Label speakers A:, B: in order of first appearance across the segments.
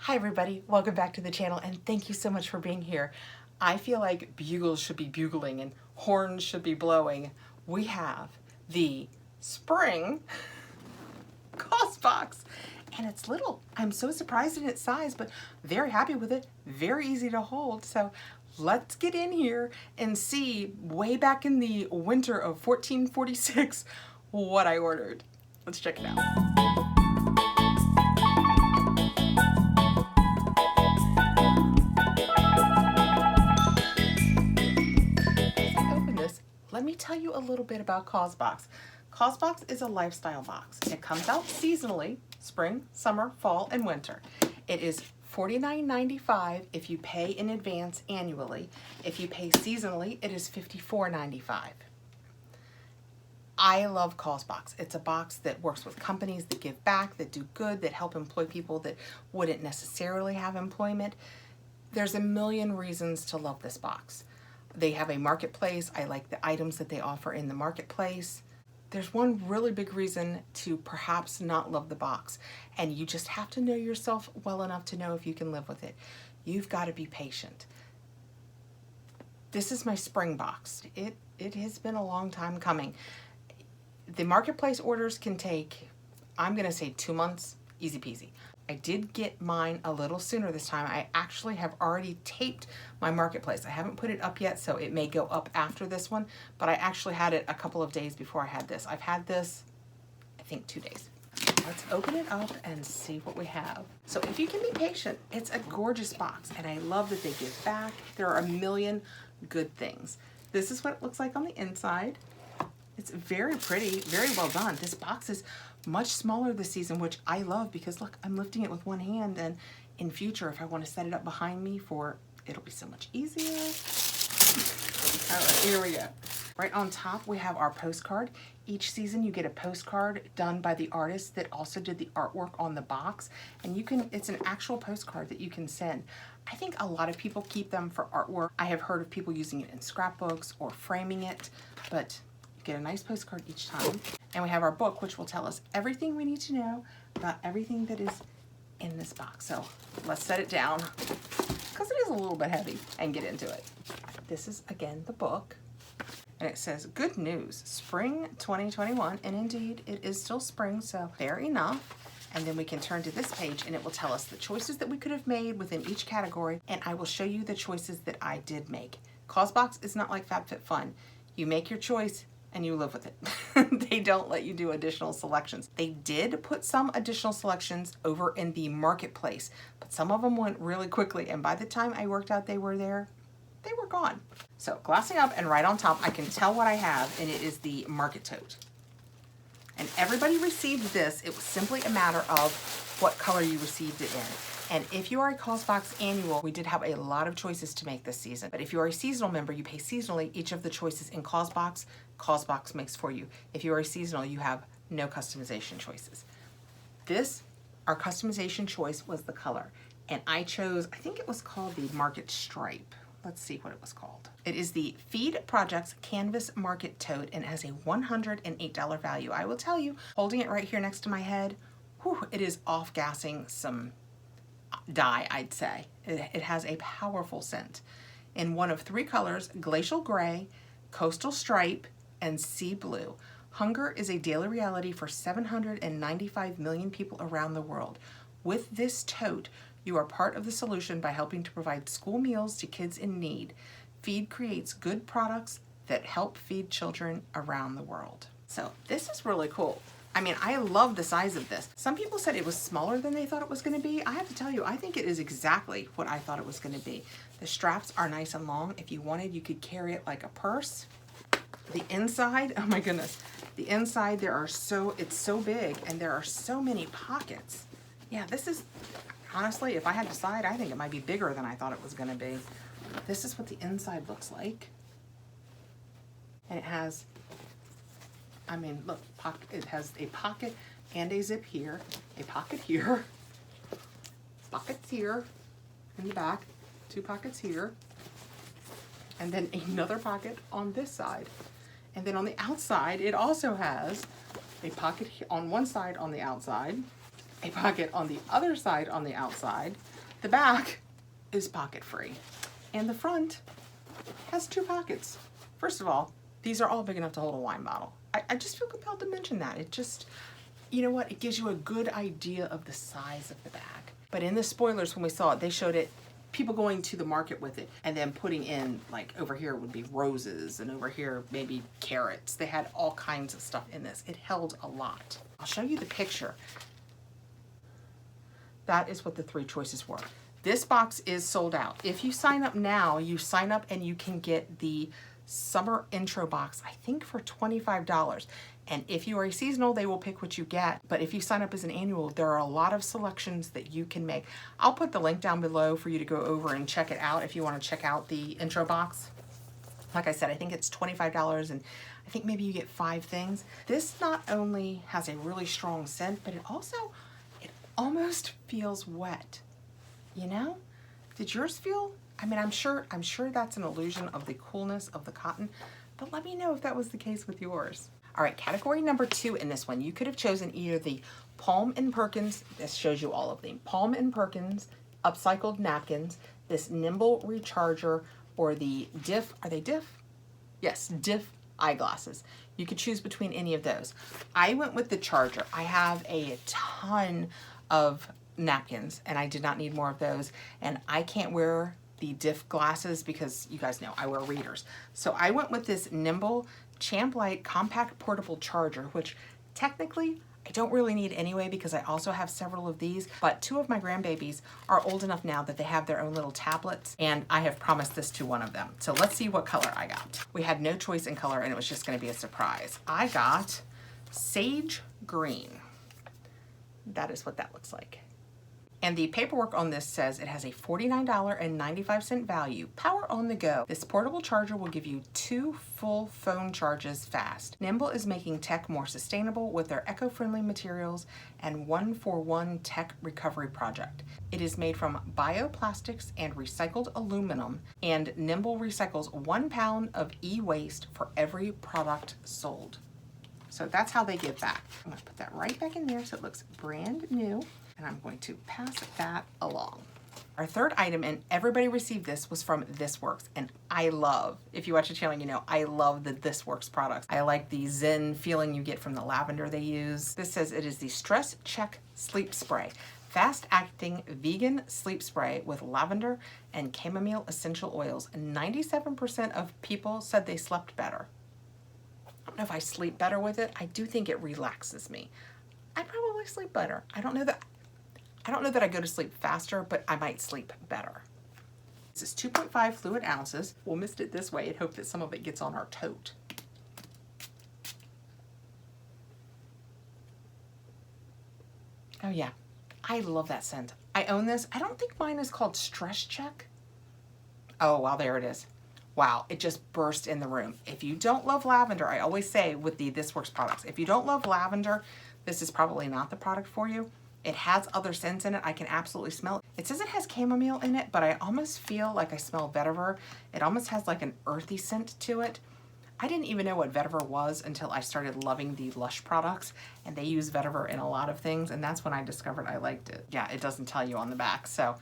A: Hi everybody, welcome back to the channel and thank you so much for being here. I feel like bugles should be bugling and horns should be blowing. We have the Spring Causebox and it's little. I'm so surprised in its size, but very happy with it. Very easy to hold. So let's get in here and see way back in the winter of 1446 what I ordered. Let's check it out. Let me tell you a little bit about Causebox. Causebox is a lifestyle box. It comes out seasonally, spring, summer, fall, and winter. It is $49.95 if you pay in advance annually. If you pay seasonally, it is $54.95. I love Causebox. It's a box that works with companies that give back, that do good, that help employ people that wouldn't necessarily have employment. There's a million reasons to love this box. They have a marketplace. I like the items that they offer in the marketplace. There's one really big reason to perhaps not love the box, and you just have to know yourself well enough to know if you can live with it. You've got to be patient. This is my spring box. It has been a long time coming. The marketplace orders can take, I'm gonna say 2 months, easy peasy. I did get mine a little sooner this time. I actually have already taped my marketplace. I haven't put it up yet, so it may go up after this one, but I actually had it a couple of days before I had this. I've had this, I think 2 days. Let's open it up and see what we have. So if you can be patient, it's a gorgeous box, and I love that they give back. There are a million good things. This is what it looks like on the inside. It's very pretty, very well done. This box is much smaller this season, which I love because look, I'm lifting it with one hand, and in future, if I want to set it up behind me it'll be so much easier. All right, here we go. Right on top, we have our postcard. Each season you get a postcard done by the artist that also did the artwork on the box, and it's an actual postcard that you can send. I think a lot of people keep them for artwork. I have heard of people using it in scrapbooks or framing it, but get a nice postcard each time. And we have our book, which will tell us everything we need to know about everything that is in this box. So let's set it down because it is a little bit heavy and get into it. This is, again, the book. And it says, good news, spring 2021. And indeed, it is still spring, so fair enough. And then we can turn to this page and it will tell us the choices that we could have made within each category. And I will show you the choices that I did make. Causebox is not like FabFitFun. You make your choice and you live with it. They don't let you do additional selections. They did put some additional selections over in the marketplace, but some of them went really quickly, and by the time I worked out they were there, they were gone. So glossing up, and right on top I can tell what I have, and it is the market tote. And everybody received this. It was simply a matter of what color you received it in. And if you are a Causebox annual, we did have a lot of choices to make this season. But if you are a seasonal member, you pay seasonally. Each of the choices in Causebox makes for you. If you are a seasonal, you have no customization choices. Our customization choice was the color. And I chose, I think it was called the Market Stripe. Let's see what it was called. It is the Feed Projects Canvas Market Tote, and it has a $108 value. I will tell you, holding it right here next to my head, whew, it is off-gassing some dye, I'd say. It has a powerful scent in one of 3 colors: glacial gray, coastal stripe, and sea blue. Hunger is a daily reality for 795 million people around the world. With this tote, you are part of the solution by helping to provide school meals to kids in need. Feed creates good products that help feed children around the world. So this is really cool. I mean, I love the size of this. Some people said it was smaller than they thought it was going to be. I have to tell you, I think it is exactly what I thought it was going to be. The straps are nice and long. If you wanted, you could carry it like a purse. The inside, oh my goodness. The inside, it's so big and there are so many pockets. Yeah, this is, honestly, if I had to decide, I think it might be bigger than I thought it was going to be. This is what the inside looks like. And it has, I mean, look, it has a pocket and a zip here, a pocket here, pockets here in the back, 2 pockets here, and then another pocket on this side. And then on the outside, it also has a pocket on one side on the outside, a pocket on the other side on the outside, The back is pocket free and the front has 2 pockets. First of all, these are all big enough to hold a wine bottle. I just feel compelled to mention that. It just, you know what, it gives you a good idea of the size of the bag. But in the spoilers, when we saw it, they showed it, people going to the market with it and then putting in, like over here would be roses and over here maybe carrots. They had all kinds of stuff in this. It held a lot. I'll show you the picture. That is what the 3 choices were. This box is sold out. If you sign up now, you sign up and you can get the summer intro box, I think for $25. And if you are a seasonal, they will pick what you get. But if you sign up as an annual, there are a lot of selections that you can make. I'll put the link down below for you to go over and check it out if you want to check out the intro box. Like I said, I think it's $25 and I think maybe you get 5 things. This not only has a really strong scent, but it almost feels wet. You know? Did yours feel? I mean, I'm sure that's an illusion of the coolness of the cotton, but let me know if that was the case with yours. All right, category number 2 in this one, you could have chosen either the Palm & Perkins, this shows you all of them, Palm & Perkins upcycled napkins, this Nimble Recharger, or the Diff, are they Diff? Yes, Diff eyeglasses. You could choose between any of those. I went with the Charger. I have a ton of napkins and I did not need more of those, and I can't wear the Diff glasses because you guys know I wear readers. So I went with this Nimble Champ Light Compact Portable Charger, which technically I don't really need anyway because I also have several of these, but 2 of my grandbabies are old enough now that they have their own little tablets, and I have promised this to one of them. So let's see what color I got. We had no choice in color and it was just gonna be a surprise. I got Sage Green. That is what that looks like. And the paperwork on this says it has a $49.95 value. Power on the go. This portable charger will give you 2 full phone charges fast. Nimble is making tech more sustainable with their eco-friendly materials and 1-for-1 tech recovery project. It is made from bioplastics and recycled aluminum, and Nimble recycles 1 pound of e-waste for every product sold. So that's how they give back. I'm gonna put that right back in there so it looks brand new. And I'm going to pass that along. Our third item, and everybody received this, was from This Works. And I love, if you watch the channel, you know, I love the This Works products. I like the zen feeling you get from the lavender they use. This says it is the Stress Check Sleep Spray. Fast-acting vegan sleep spray with lavender and chamomile essential oils. 97% of people said they slept better. I don't know if I sleep better with it. I do think it relaxes me. I probably sleep better. I don't know that I go to sleep faster, but I might sleep better. This is 2.5 fluid ounces. We'll mist it this way and hope that some of it gets on our tote. Oh yeah, I love that scent. I own this. I don't think mine is called Stress Check. Oh, wow, there it is. Wow, it just burst in the room. If you don't love lavender, I always say with the This Works products, if you don't love lavender, this is probably not the product for you. It has other scents in it. I can absolutely smell it. It says it has chamomile in it, but I almost feel like I smell vetiver. It almost has like an earthy scent to it. I didn't even know what vetiver was until I started loving the Lush products, and they use vetiver in a lot of things, and that's when I discovered I liked it. Yeah, it doesn't tell you on the back. So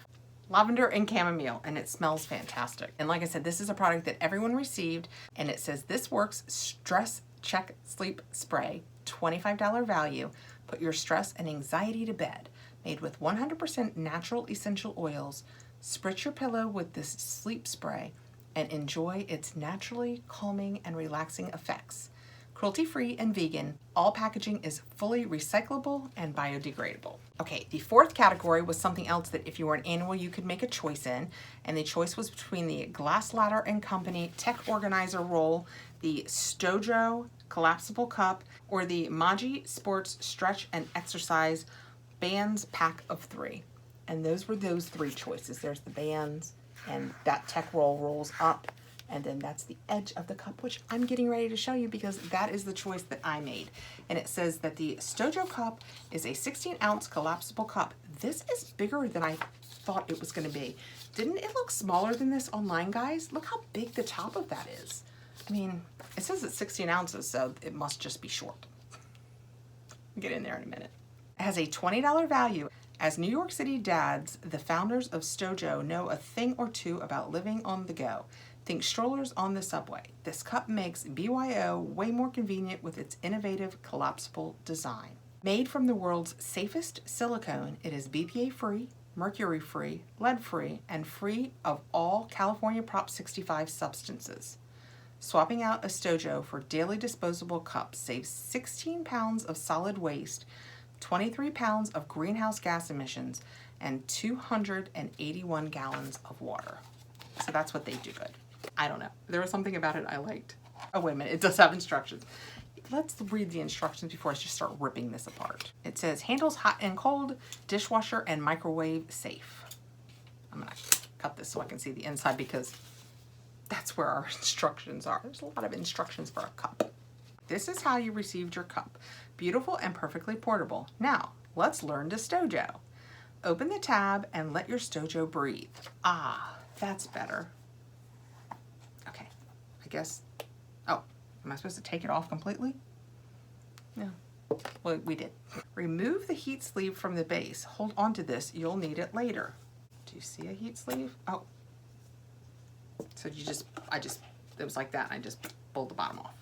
A: lavender and chamomile, and it smells fantastic. And like I said, this is a product that everyone received, and it says This Works Stress Check Sleep Spray, $25 value. Put your stress and anxiety to bed. Made with 100% natural essential oils. Spritz your pillow with this sleep spray and enjoy its naturally calming and relaxing effects. Cruelty-free and vegan, all packaging is fully recyclable and biodegradable. Okay, the 4th category was something else that if you were an annual, you could make a choice in, and the choice was between the Glass Ladder and Company Tech Organizer Roll, the Stojo Collapsible Cup, or the Maji Sports Stretch and Exercise Bands Pack of 3. And those were those 3 choices. There's the bands, and that tech roll rolls up, and then that's the edge of the cup, which I'm getting ready to show you because that is the choice that I made. And it says that the Stojo cup is a 16-ounce collapsible cup. This is bigger than I thought it was going to be. Didn't it look smaller than this online, guys? Look how big the top of that is. I mean, it says it's 16 ounces, so it must just be short. Get in there in a minute. It has a $20 value. As New York City dads, the founders of Stojo know a thing or two about living on the go. Think strollers on the subway. This cup makes BYO way more convenient with its innovative collapsible design. Made from the world's safest silicone, it is BPA-free, mercury-free, lead-free, and free of all California Prop 65 substances. Swapping out a Stojo for daily disposable cups saves 16 pounds of solid waste, 23 pounds of greenhouse gas emissions, and 281 gallons of water. So that's what they do good. I don't know. There was something about it I liked. Oh, wait a minute. It does have instructions. Let's read the instructions before I just start ripping this apart. It says, handles hot and cold, dishwasher and microwave safe. I'm going to cut this so I can see the inside because that's where our instructions are. There's a lot of instructions for a cup. This is how you received your cup. Beautiful and perfectly portable. Now, let's learn to Stojo. Open the tab and let your Stojo breathe. Ah, that's better. Okay, I guess, oh, am I supposed to take it off completely? No, well, we did. Remove the heat sleeve from the base. Hold on to this, you'll need it later. Do you see a heat sleeve? Oh, so it was like that, and I just pulled the bottom off.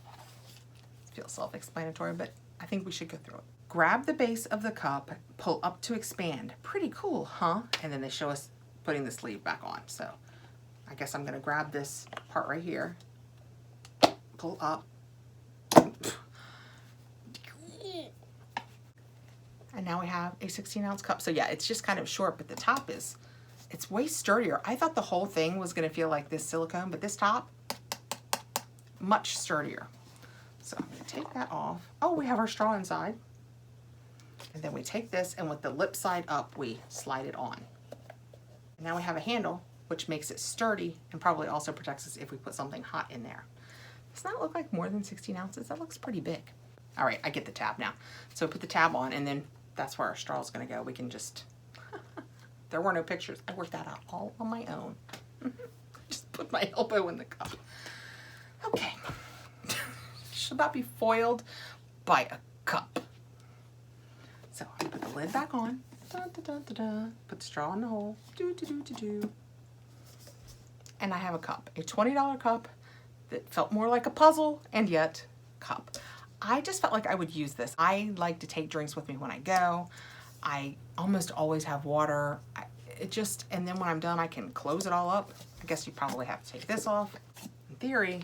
A: It feels self-explanatory, but I think we should go through it. Grab the base of the cup, pull up to expand. Pretty cool, huh? And then they show us putting the sleeve back on. So I guess I'm gonna grab this part right here, pull up, and now we have a 16-ounce cup. So yeah, it's just kind of short, but the top it's way sturdier. I thought the whole thing was gonna feel like this silicone, but this top, much sturdier. So I'm gonna take that off. Oh, we have our straw inside. And then we take this, and with the lip side up, we slide it on. And now we have a handle, which makes it sturdy and probably also protects us if we put something hot in there. Does that look like more than 16 ounces? That looks pretty big. All right, I get the tab now. So put the tab on, and then that's where our straw is gonna go. We can just, there were no pictures. I worked that out all on my own. Just put my elbow in the cup. Okay. Should not be foiled by a cup. So I put the lid back on. Da, da, da, da, da. Put the straw in the hole. Do, do, do, do, do. And I have a cup, a $20 cup that felt more like a puzzle and yet cup. I just felt like I would use this. I like to take drinks with me when I go. I almost always have water. And then when I'm done, I can close it all up. I guess you probably have to take this off. In theory,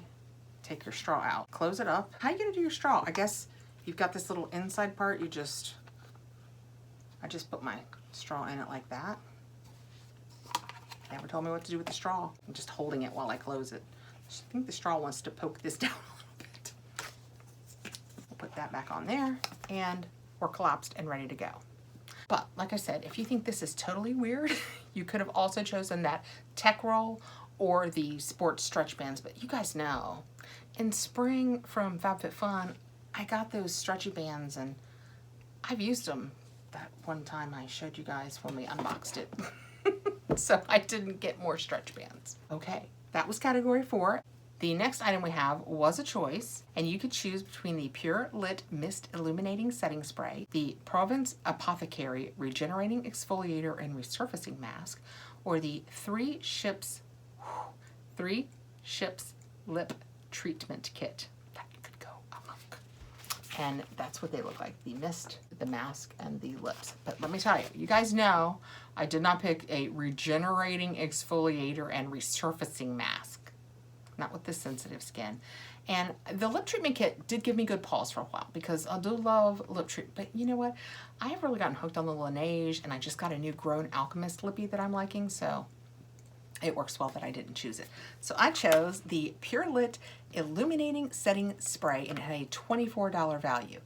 A: take your straw out, close it up. How are you gonna do your straw? I guess you've got this little inside part. I just put my straw in it like that. Never told me what to do with the straw. I'm just holding it while I close it. I think the straw wants to poke this down a little bit. We'll put that back on there, and we're collapsed and ready to go. But like I said, if you think this is totally weird, you could have also chosen that tech roll or the sports stretch bands, but you guys know, in spring from FabFitFun, I got those stretchy bands and I've used them that one time I showed you guys when we unboxed it. So I didn't get more stretch bands. Okay, that was category 4. The next item we have was a choice, and you could choose between the Pure Lit Mist Illuminating Setting Spray, the Provence Apothecary Regenerating Exfoliator and Resurfacing Mask, or the 3 Ships Lip Treatment Kit. That could go amok. And that's what they look like, the mist, the mask, and the lips. But let me tell you, you guys know I did not pick a regenerating exfoliator and resurfacing mask. Not with this sensitive skin. And the lip treatment kit did give me good pause for a while because I do love lip treatment. But you know what? I have really gotten hooked on the Laneige, and I just got a new Grown Alchemist lippy that I'm liking, so it works well that I didn't choose it. So I chose the Pure Lit Illuminating Setting Spray, and it had a $24 value.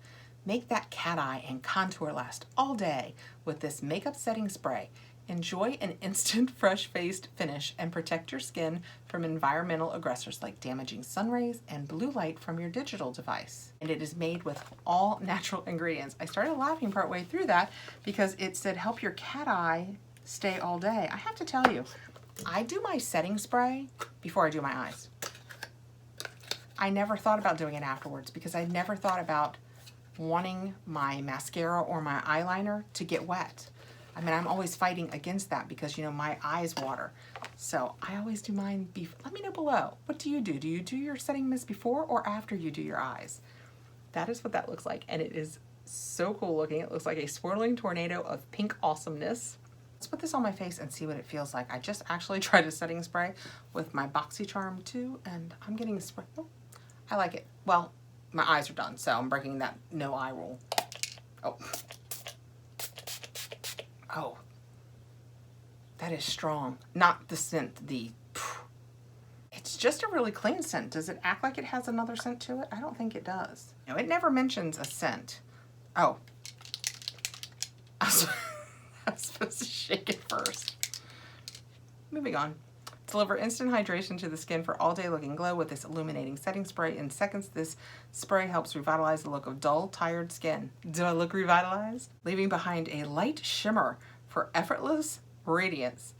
A: Make that cat eye and contour last all day with this makeup setting spray. Enjoy an instant fresh-faced finish and protect your skin from environmental aggressors like damaging sun rays and blue light from your digital device. And it is made with all natural ingredients. I started laughing partway through that because it said help your cat eye stay all day. I have to tell you, I do my setting spray before I do my eyes. I never thought about doing it afterwards because I never thought about wanting my mascara or my eyeliner to get wet. I mean, I'm always fighting against that because, you know, my eyes water. So I always do mine let me know below. What do you do? Do you do your setting mist before or after you do your eyes? That is what that looks like. And it is so cool looking. It looks like a swirling tornado of pink awesomeness. Let's put this on my face and see what it feels like. I just actually tried a setting spray with my Boxycharm too, and I'm getting a spray. Oh, I like it. Well, my eyes are done, so I'm breaking that no eye rule. Oh. Oh. That is strong. Not the scent, it's just a really clean scent. Does it act like it has another scent to it? I don't think it does. No, it never mentions a scent. Oh. I was supposed to shake it first. Moving on. Deliver instant hydration to the skin for all day looking glow with this illuminating setting spray. In seconds, this spray helps revitalize the look of dull, tired skin. Do I look revitalized? Leaving behind a light shimmer for effortless radiance.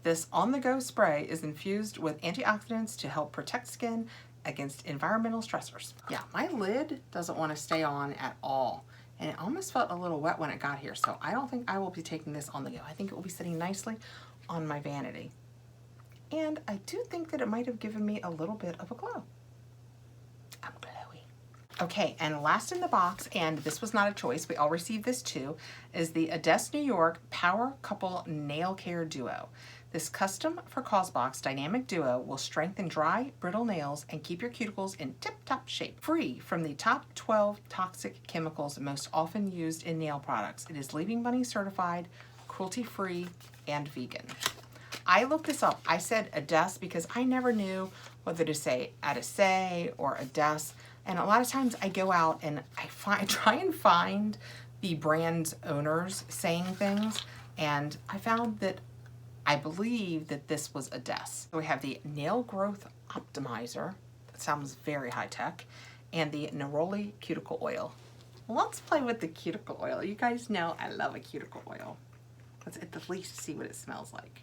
A: This on-the-go spray is infused with antioxidants to help protect skin against environmental stressors. Yeah, my lid doesn't want to stay on at all. And it almost felt a little wet when it got here, so I don't think I will be taking this on the go. I think it will be sitting nicely on my vanity. And I do think that it might have given me a little bit of a glow. I'm glowy. Okay, and last in the box, and this was not a choice, we all received this too, is the Ades New York Power Couple Nail Care Duo. This custom for Causebox dynamic duo will strengthen dry, brittle nails and keep your cuticles in tip-top shape. Free from the top 12 toxic chemicals most often used in nail products. It is Leaving Money certified, cruelty-free, and vegan. I looked this up. I said Ades because I never knew whether to say Ades or Ades. And a lot of times I go out and I try and find the brand's owners saying things, and I found that I believe that this was Ades. So we have the Nail Growth Optimizer. That sounds very high tech. And the Neroli Cuticle Oil. Let's play with the cuticle oil. You guys know I love a cuticle oil. Let's at the least see what it smells like.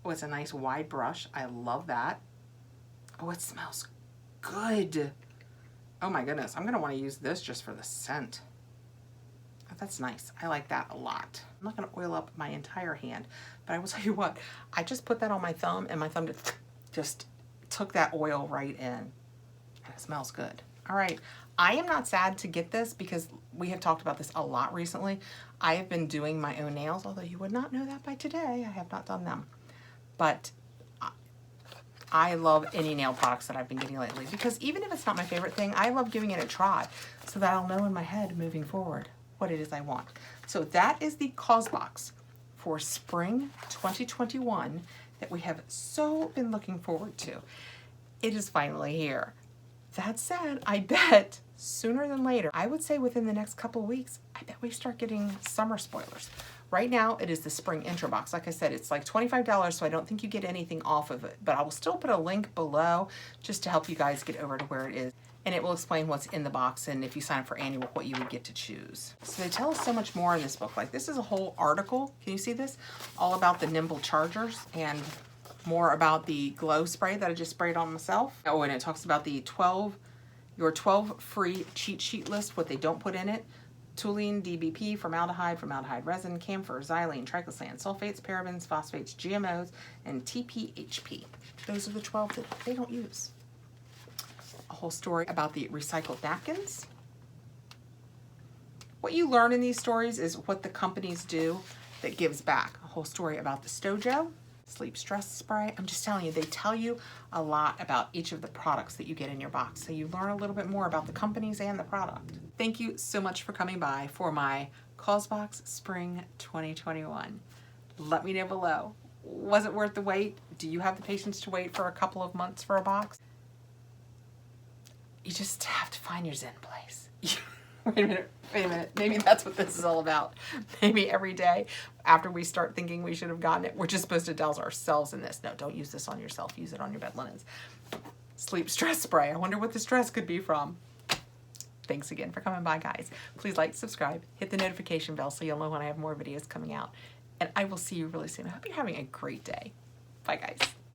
A: Oh, it's a nice wide brush. I love that. Oh, it smells good. Oh my goodness. I'm gonna want to use this just for the scent. Oh, that's nice. I like that a lot. I'm not gonna oil up my entire hand, but I will tell you what, I just put that on my thumb and my thumb just took that oil right in. And it smells good. All right, I am not sad to get this because we have talked about this a lot recently. I have been doing my own nails, although you would not know that by today. I have not done them. But I love any nail products that I've been getting lately because even if it's not my favorite thing, I love giving it a try so that I'll know in my head moving forward what it is I want. So that is the Causebox for spring 2021 that we have so been looking forward to. It is finally here. That said, I bet sooner than later, I would say within the next couple of weeks, I bet we start getting summer spoilers. Right now, it is the spring intro box. Like I said, it's like $25, so I don't think you get anything off of it, but I will still put a link below just to help you guys get over to where it is. And it will explain what's in the box and if you sign up for annual, what you would get to choose. So they tell us so much more in this book. Like this is a whole article, can you see this? All about the nimble chargers and more about the glow spray that I just sprayed on myself. Oh, and it talks about the your 12 free cheat sheet list, what they don't put in it. Toluene, DBP, formaldehyde, formaldehyde resin, camphor, xylene, triclosan, sulfates, parabens, phosphates, GMOs, and TPHP. Those are the 12 that they don't use. A whole story about the recycled napkins. What you learn in these stories is what the companies do that gives back. A whole story about the Stojo, sleep stress spray. I'm just telling you, they tell you a lot about each of the products that you get in your box. So you learn a little bit more about the companies and the product. Thank you so much for coming by for my Causebox Spring 2021. Let me know below. Was it worth the wait? Do you have the patience to wait for a couple of months for a box? You just have to find your Zen place. Wait a minute. Maybe that's what this is all about. Maybe every day after we start thinking we should have gotten it, we're just supposed to douse ourselves in this. No, don't use this on yourself. Use it on your bed linens. Sleep stress spray. I wonder what the stress could be from. Thanks again for coming by, guys. Please like, subscribe, hit the notification bell so you'll know when I have more videos coming out. And I will see you really soon. I hope you're having a great day. Bye, guys.